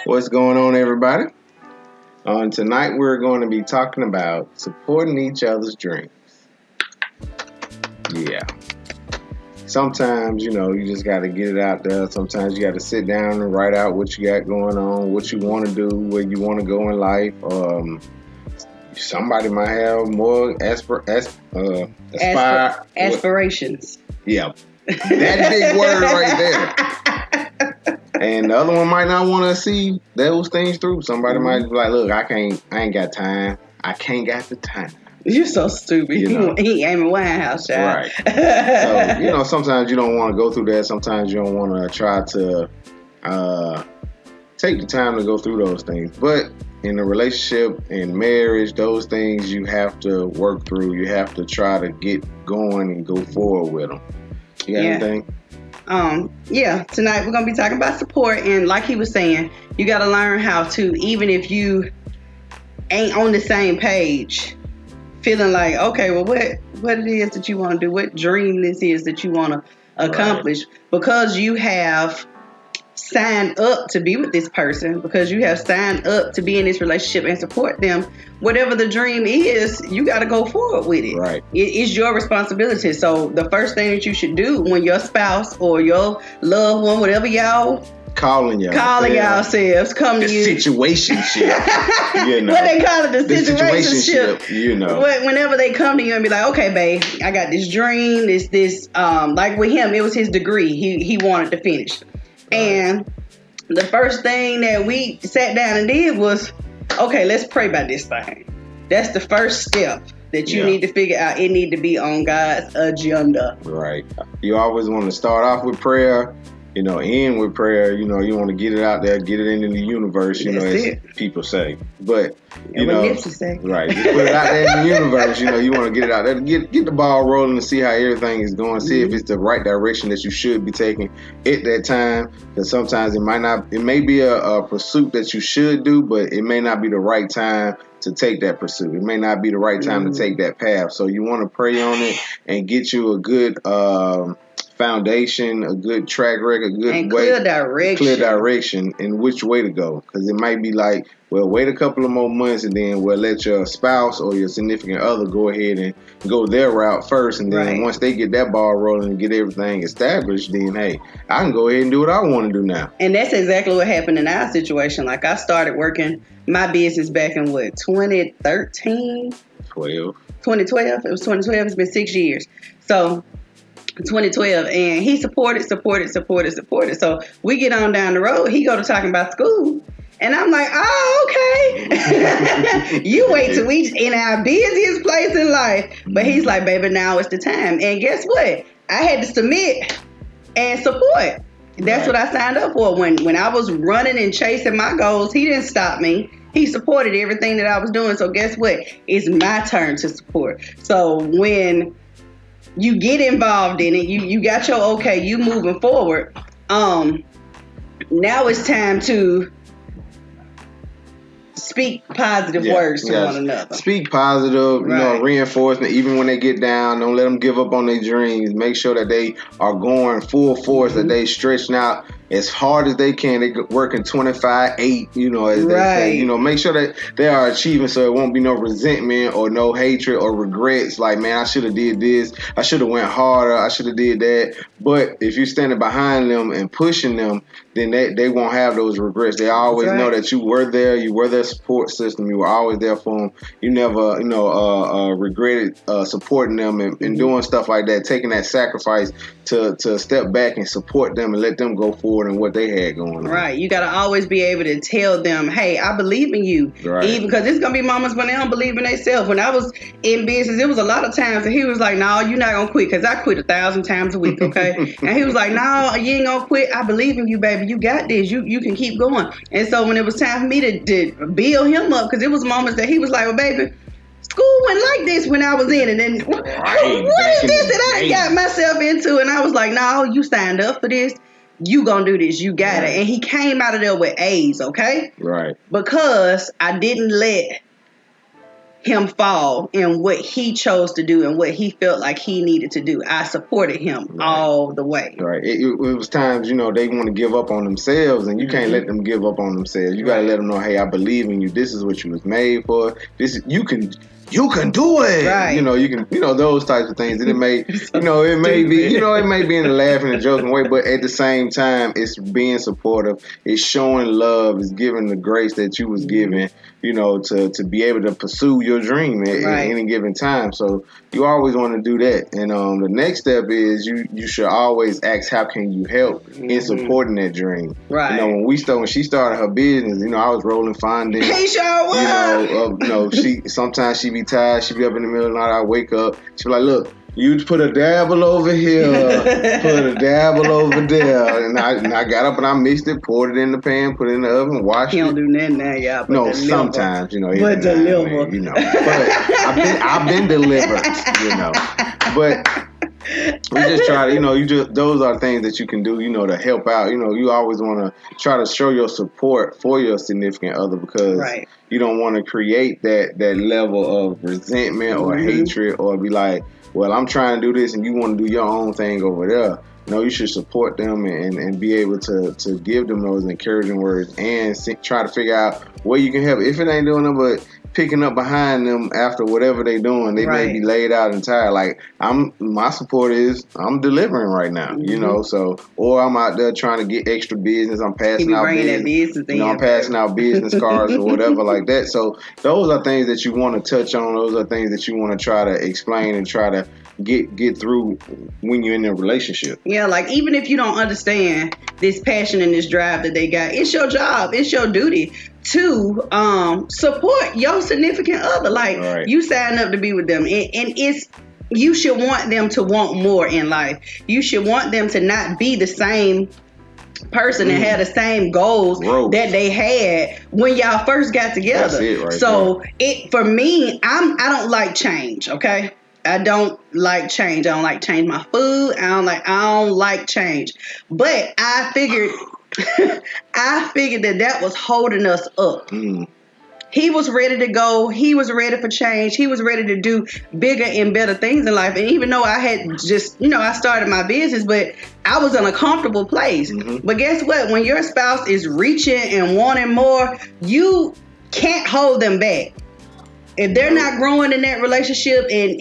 What's going on, everybody? Tonight, we're going to be talking about supporting each other's dreams. Yeah. Sometimes, you just got to get it out there. Sometimes you got to sit down and write out what you got going on, what you want to do, where you want to go in life. Somebody might have more aspirations. Yeah. That big word right there. And the other one might not want to see those things through. Somebody might be like, look, I ain't got time. I can't got the time. You're so stupid. He ain't in Winehouse, child. Right. So, sometimes you don't want to go through that. Sometimes you don't want to try to take the time to go through those things. But in a relationship, in marriage, those things you have to work through. You have to try to get going and go forward with them. You got anything? Tonight we're going to be talking about support. And like he was saying, you got to learn how to, even if you ain't on the same page, feeling like, okay, well, what it is that you want to do, what dream this is that you want to accomplish, because you have signed up to be with this person, because you have signed up to be in this relationship and support them. Whatever the dream is, you got to go forward with it. Right. It is your responsibility. So the first thing that you should do when your spouse or your loved one, whatever y'all calling yourselves, come to you. Situationship. What they call it, the situationship. Whenever they come to you and be like, okay, babe, I got this dream, this like with him, it was his degree. He wanted to finish. Right. And the first thing that we sat down and did was, okay, let's pray about this thing. That's the first step that you need to figure out. It need to be on God's agenda. Right. You always want to start off with prayer, end with prayer. You want to get it out there, get it into the universe, as people say. But, what Nipsey say. Right. Just put it out there in the universe. You want to get it out there, get the ball rolling and see how everything is going, see if it's the right direction that you should be taking at that time. Because sometimes it may be a pursuit that you should do, but it may not be the right time to take that pursuit. It may not be the right time to take that path. So you want to pray on it and get you a good foundation, a good track record, clear direction in which way to go. Because it might be like, well, wait a couple of more months and then we'll let your spouse or your significant other go ahead and go their route first. And then once they get that ball rolling and get everything established, then, hey, I can go ahead and do what I want to do now. And that's exactly what happened in our situation. Like, I started working my business back in 2013? 2012. It was 2012. It's been 6 years. So 2012, and he supported. So we get on down the road. He go to talking about school, and I'm like, oh, okay. You wait till we in our busiest place in life. But he's like, baby, now is the time. And guess what? I had to submit and support. That's what I signed up for. When I was running and chasing my goals, he didn't stop me. He supported everything that I was doing. So guess what? It's my turn to support. So when you get involved in it, you got your okay, you moving forward. Now it's time to speak positive words to one another. Speak positive, reinforcement. Even when they get down, don't let them give up on their dreams. Make sure that they are going full force, that they stretching out as hard as they can. They working 25/8, as they say. Make sure that they are achieving, so it won't be no resentment or no hatred or regrets. Like, man, I should have did this. I should have went harder. I should have did that. But if you're standing behind them and pushing them, then they won't have those regrets. They always know that you were there. You were their support system. You were always there for them. You never, regretted supporting them and doing stuff like that, taking that sacrifice to step back and support them and let them go forward in what they had going on. Right. You got to always be able to tell them, hey, I believe in you. Right. Even because it's going to be moments when they don't believe in themselves. When I was in business, it was a lot of times that he was like, no, you're not going to quit, because I quit 1,000 times a week, okay? And he was like, no, you ain't going to quit. I believe in you, baby. You got this. You can keep going. And so when it was time for me to build him up, because it was moments that he was like, well, baby, school went like this when I was in it. And what is this that I got myself into? And I was like, no, you signed up for this. You gonna do this. You got it. And he came out of there with A's, okay? Right. Because I didn't let him fall in what he chose to do and what he felt like he needed to do. I supported him all the way. Right. It was times, they want to give up on themselves, and you can't let them give up on themselves. You got to let them know, hey, I believe in you. This is what you was made for. You can do it. Right. You can, those types of things. And it may, it may be, it may be in a laughing and joking way, but at the same time, it's being supportive. It's showing love. It's giving the grace that you was given, to be able to pursue your dream at any given time. So you always want to do that. And the next step is you should always ask, how can you help in supporting that dream? Right. When she started her business, I was rolling fondant. Hey, sure sometimes she be tired. She be up in the middle of the night. I wake up. She be like, look, you put a dabble over here, put a dabble over there. And I got up and I mixed it, poured it in the pan, put it in the oven, washed it. You don't do nothing now, y'all. No, sometimes, But deliver. But I've been delivered, But we just try to, those are things that you can do, to help out. You always want to try to show your support for your significant other, because you don't want to create that level of resentment or hatred, or be like, well, I'm trying to do this and you want to do your own thing over there. No, you should support them and be able to give them those encouraging words and try to figure out where you can help. If it ain't doing them, but picking up behind them after whatever they doing, they may be laid out and tired. Like my support is I'm delivering right now, so, or I'm out there trying to get extra business. I'm passing out business. I'm passing out business cards or whatever like that. So those are things that you want to touch on. Those are things that you want to try to explain and try to get through when you're in a relationship. Yeah, like even if you don't understand this passion and this drive that they got, it's your job, it's your duty to support your significant other. Like you sign up to be with them, and it's, you should want them to want more in life. You should want them to not be the same person and have the same goals that they had when y'all first got together. That's it for me, I don't like change, okay? I don't like change. I don't like change my food. I don't like change. But I figured that was holding us up. He was ready to go. He was ready for change. He was ready to do bigger and better things in life. And even though I had just, I started my business, but I was in a comfortable place. But guess what? When your spouse is reaching and wanting more, you can't hold them back. If they're not growing in that relationship, and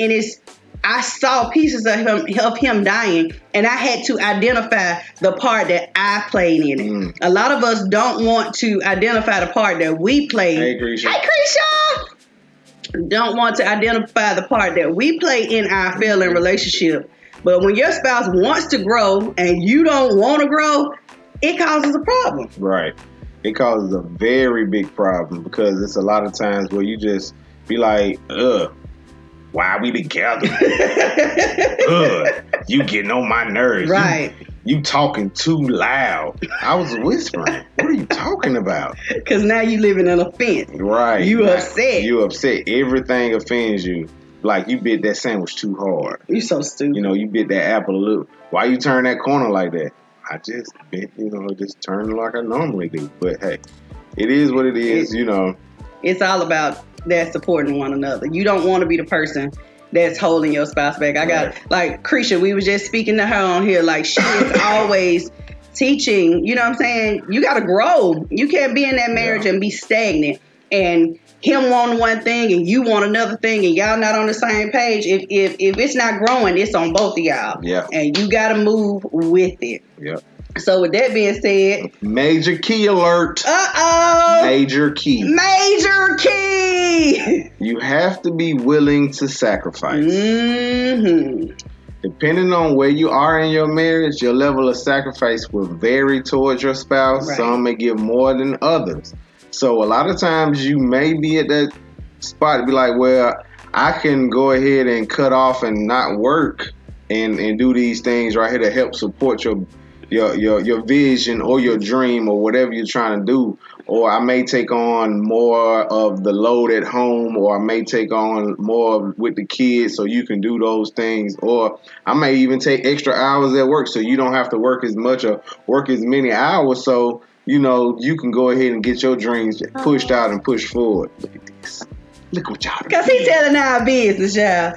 I saw pieces of him dying, and I had to identify the part that I played in it. A lot of us don't want to identify the part that we played. Hey, Krisha. Don't want to identify the part that we play in our failing relationship. But when your spouse wants to grow and you don't want to grow, it causes a problem. Right. It causes a very big problem, because it's a lot of times where you just be like, why are we together? You getting on my nerves. Right. You talking too loud. I was whispering. What are you talking about? Because now you living in offense. Right. You upset. You upset. Everything offends you. Like you bit that sandwich too hard. You so stupid. You bit that apple a little. Why you turn that corner like that? I just bit, just turn like I normally do. But hey, it is what it is, It's all about that supporting one another. You don't want to be the person that's holding your spouse back. I got, like, Krisha, we was just speaking to her on here. Like, she is always teaching, you know what I'm saying? You got to grow. You can't be in that marriage and be stagnant. And him wanting one thing and you want another thing and y'all not on the same page. If it's not growing, it's on both of y'all. Yeah. And you got to move with it. Yeah. So with that being said, major key alert. Major key. Major key. You have to be willing to sacrifice. Depending on where you are in your marriage, your level of sacrifice will vary towards your spouse. Right. Some may give more than others. So a lot of times you may be at that spot to be like, well, I can go ahead and cut off and not work and do these things right here to help support your vision or your dream or whatever you're trying to do. Or I may take on more of the load at home, or I may take on more with the kids so you can do those things. Or I may even take extra hours at work so you don't have to work as much or work as many hours. So, you can go ahead and get your dreams pushed out and pushed forward. Look at this. Look what y'all. Because he telling our business, y'all.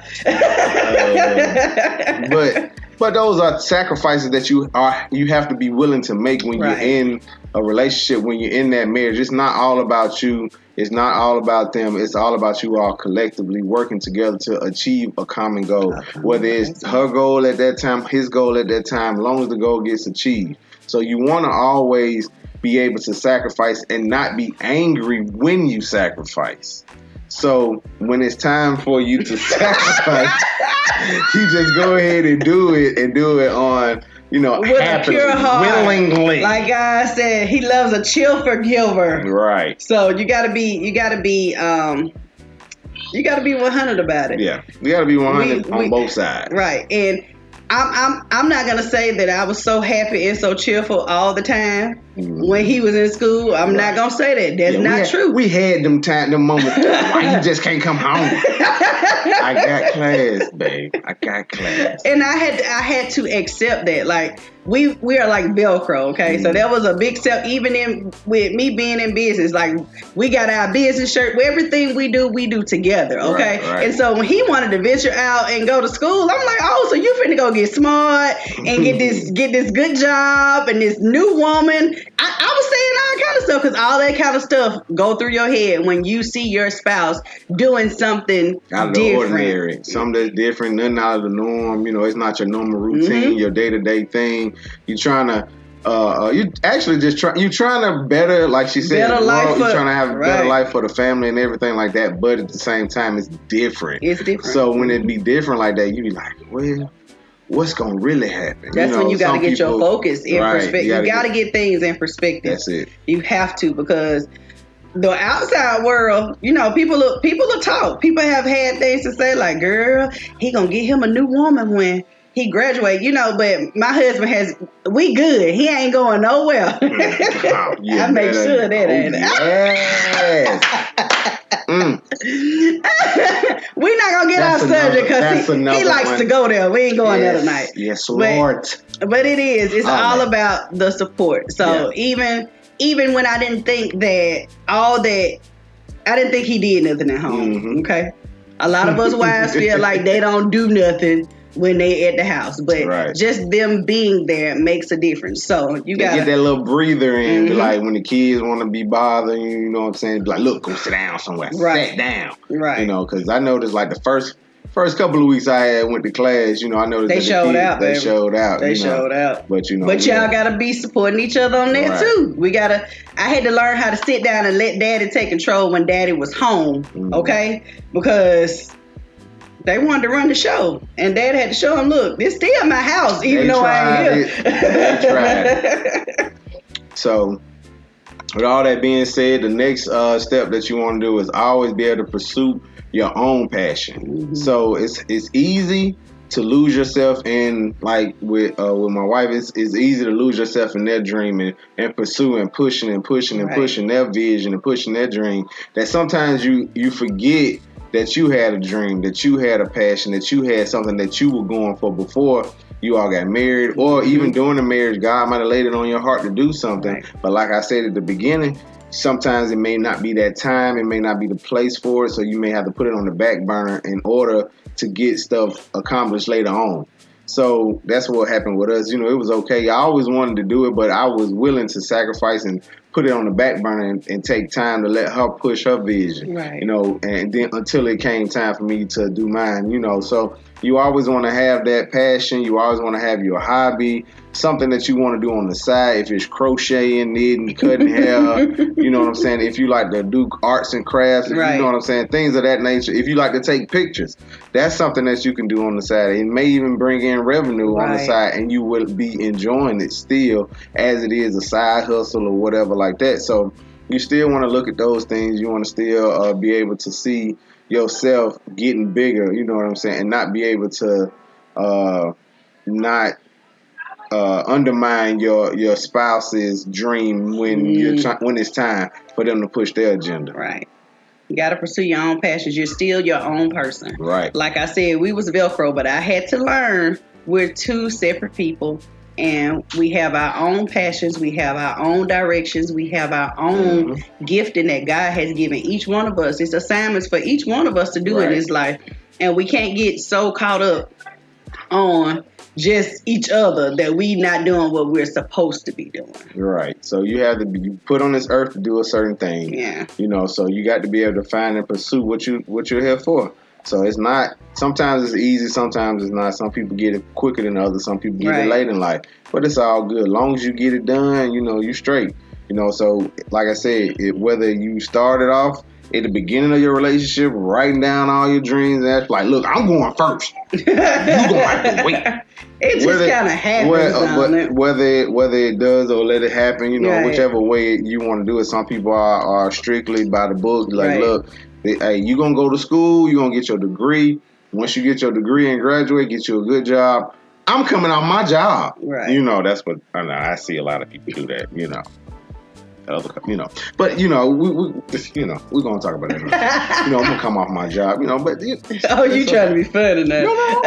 But those are sacrifices that you have to be willing to make when you're in a relationship, when you're in that marriage. It's not all about you. It's not all about them. It's all about you all collectively working together to achieve a common goal. Whether it's her goal at that time, his goal at that time, as long as the goal gets achieved. So you want to always be able to sacrifice and not be angry when you sacrifice. So when it's time for you to sacrifice, you just go ahead and do it on, with happily, a pure heart, willingly. Like God said, He loves a cheerful giver. Right. So you gotta be 100 about it. Yeah, you gotta be 100 on both sides. Right, and I'm not gonna say that I was so happy and so cheerful all the time when he was in school. I'm not gonna say that. That's not true. We had them moments. Why you just can't come home? I got class, babe. I got class. And I had to accept that. Like we are like Velcro, okay? So that was a big step. Even with me being in business, like we got our business shirt. Everything we do together, okay? Right. And so when he wanted to venture out and go to school, I'm like, oh, so you finna go get smart and get this good job and this new woman. I was saying all kind of stuff because all that kind of stuff go through your head when you see your spouse doing something out of the ordinary, something that's different, nothing out of the norm. It's not your normal routine, your day-to-day thing. You're trying to, you actually just you're trying to better, like she said, you're trying to have a better life for the family and everything like that. But at the same time, it's different. It's different. So when it be different like that, you be like, well, what's gonna really happen? That's when you got to get your focus in perspective. You got to get things in perspective. That's it. You have to, because the outside world, people will talk. People have had things to say like, girl, he gonna get him a new woman when he graduate, but my husband we good. He ain't going nowhere. I make sure of that ain't it. Yes. We're not gonna get our subject because he likes to go there. We ain't going there tonight. Yes, Lord. But it is. It's all about the support. So even when I didn't think I didn't think he did nothing at home. Mm-hmm. Okay. A lot of us wives feel like they don't do nothing when they at the house, but just them being there makes a difference. So you gotta get that little breather in, like when the kids want to be bothering you, you know what I'm saying? Be like, look, go sit down somewhere. Sit down. Right. Because I noticed like the first couple of weeks I went to class, I noticed they showed out. They showed out. They showed out. But but y'all gotta be supporting each other on that too. I had to learn how to sit down and let Daddy take control when Daddy was home. Okay, because they wanted to run the show, and Dad had to show him, look, this still my house, even though I ain't here. They tried it. So, with all that being said, the next step that you want to do is always be able to pursue your own passion. Mm-hmm. So it's easy to lose yourself in, like with my wife, it's easy to lose yourself in their dream and pursue and pushing and pushing and pushing their vision and pushing their dream. That sometimes you forget that you had a dream, that you had a passion, that you had something that you were going for before you all got married, or even during the marriage, God might have laid it on your heart to do something. Right. But like I said at the beginning, sometimes it may not be that time, it may not be the place for it, so you may have to put it on the back burner in order to get stuff accomplished later on. So that's what happened with us. It was okay. I always wanted to do it, but I was willing to sacrifice and put it on the back burner and take time to let her push her vision, right. And then until it came time for me to do mine, So you always want to have that passion. You always want to have your hobby, something that you want to do on the side. If it's crocheting, knitting, cutting hair, you know what I'm saying? If you like to do arts and crafts, you know what I'm saying? Things of that nature. If you like to take pictures, that's something that you can do on the side. It may even bring in revenue on the side, and you will be enjoying it still as it is a side hustle or whatever like that. So you still want to look at those things. You want to still be able to see yourself getting bigger, you know what I'm saying, and not be able to not undermine your spouse's dream when when it's time for them to push their agenda. Right. You got to pursue your own passions. You're still your own person. Right. Like I said, we was Velcro, but I had to learn we're two separate people and we have our own passions, we have our own directions, we have our own gifting that God has given each one of us. It's assignments for each one of us to do in this life, and we can't get so caught up on just each other that we not doing what we're supposed to be doing. Right. So you have to be put on this earth to do a certain thing. Yeah. So you got to be able to find and pursue what you're here for. So it's not, sometimes it's easy, sometimes it's not. Some people get it quicker than others, some people get it late in life. But it's all good. As long as you get it done, you straight. So like I said, whether you started off at the beginning of your relationship, writing down all your dreams, and that's like, look, I'm going first. You're going to have to wait. It just kind of happens, whether it does or let it happen, whichever way you want to do it. Some people are strictly by the book. Like, look, hey, you're going to go to school, you're going to get your degree. Once you get your degree and graduate, get you a good job. I'm coming on my job. Right. That's what I see a lot of people do that, But we we're gonna talk about that. I'm gonna come off my job. But you trying to be funny now? No.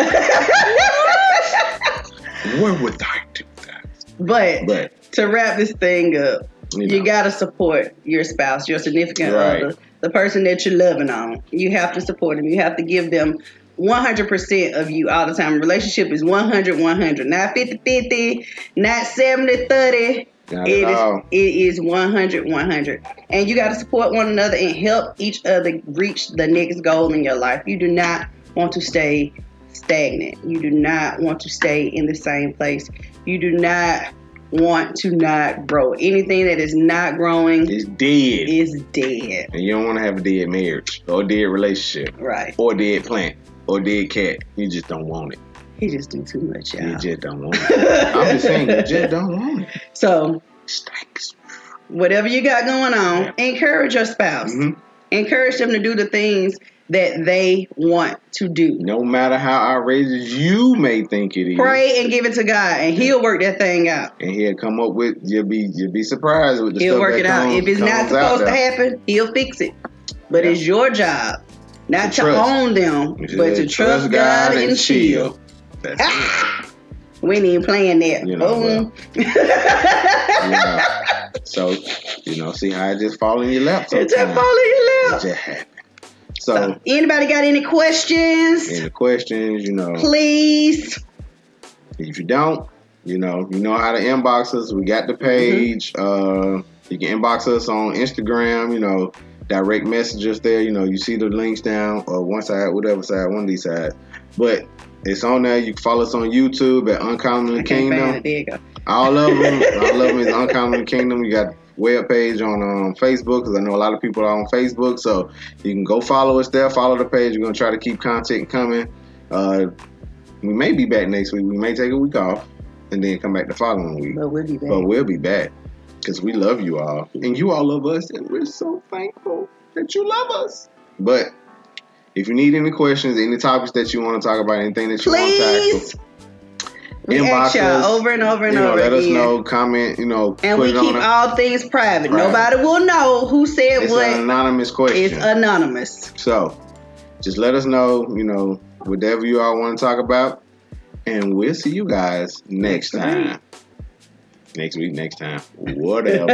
Where would I do that? But to wrap this thing up, you gotta support your spouse, your significant other, the person that you're loving on. You have to support them. You have to give them 100% of you all the time. Relationship is 100-100, not 50-50, not 70-30. It is 100-100. And you got to support one another and help each other reach the next goal in your life. You do not want to stay stagnant. You do not want to stay in the same place. You do not want to not grow. Anything that is not growing is dead. Is dead. And you don't want to have a dead marriage or a dead relationship. Right. Or a dead plant or a dead cat. You just don't want it. He just do too much, y'all. You just don't want it. I'm just saying, you just don't want it. So, whatever you got going on, encourage your spouse. Mm-hmm. Encourage them to do the things that they want to do. No matter how outrageous you may think it is. Pray and give it to God, and He'll work that thing out. And He'll come up with, you'll be surprised with the He'll stuff work it out. If it's not supposed to happen, He'll fix it. But it's your job not to own them, but to trust God and chill. That's it. We ain't even playing that. So, see how it just fall in your lap sometimes. It just fall in your lap. It just happen. So, anybody got any questions? Please. If you don't, you know how to inbox us. We got the page. You can inbox us on Instagram, direct message us there. You see the links down one side, whatever side, one of these sides. But it's on there. You can follow us on YouTube at Uncommon Kingdom. There you go. All of them is Uncommon Kingdom. You got web page on Facebook, because I know a lot of people are on Facebook. So you can go follow us there. Follow the page. We're going to try to keep content coming. We may be back next week. We may take a week off and then come back the following week. But we'll be back. Because we love you all. And you all love us. And we're so thankful that you love us. But if you need any questions, any topics that you want to talk about, anything that you want to tackle, inbox us over and over and over let again. us know, comment, and we keep all things private. Nobody will know who said what. It's an anonymous question. It's anonymous. So, just let us know, whatever you all want to talk about, and we'll see you guys next time. Next week, next time, whatever.